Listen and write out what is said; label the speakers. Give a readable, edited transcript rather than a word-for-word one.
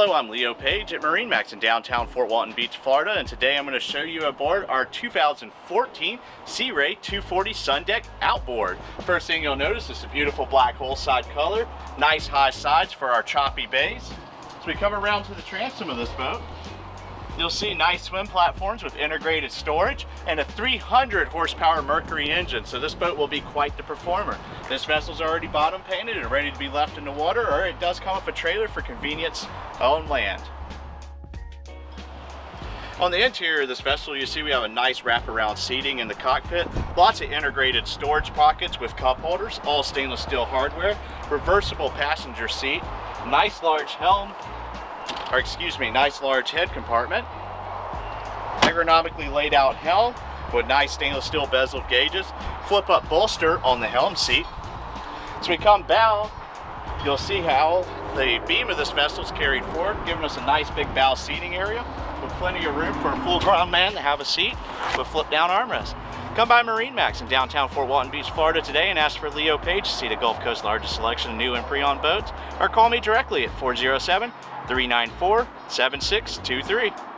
Speaker 1: Hello, I'm Leo Page at MarineMax in downtown Fort Walton Beach, Florida, and today I'm going to show you aboard our 2014 Sea Ray 240 Sundeck Outboard. First thing you'll notice is the beautiful black hull side color, nice high sides for our choppy bays. As we come around to the transom of this boat, you'll see nice swim platforms with integrated storage and a 300 horsepower Mercury engine, so this boat will be quite the performer. This vessel's already bottom painted and ready to be left in the water, or it does come with a trailer for convenience on land. On the interior of this vessel, you see we have a nice wraparound seating in the cockpit, lots of integrated storage pockets with cup holders, all stainless steel hardware, reversible passenger seat, nice large nice large head compartment, ergonomically laid out helm with nice stainless steel bezel gauges, flip up bolster on the helm seat. As we come bow, you'll see how the beam of this vessel is carried forward, giving us a nice big bow seating area with plenty of room for a full grown man to have a seat with flip down armrest. Come by MarineMax in downtown Fort Walton Beach, Florida today and ask for Leo Page to see the Gulf Coast's largest selection of new and pre-owned boats, or call me directly at 407-394-7623.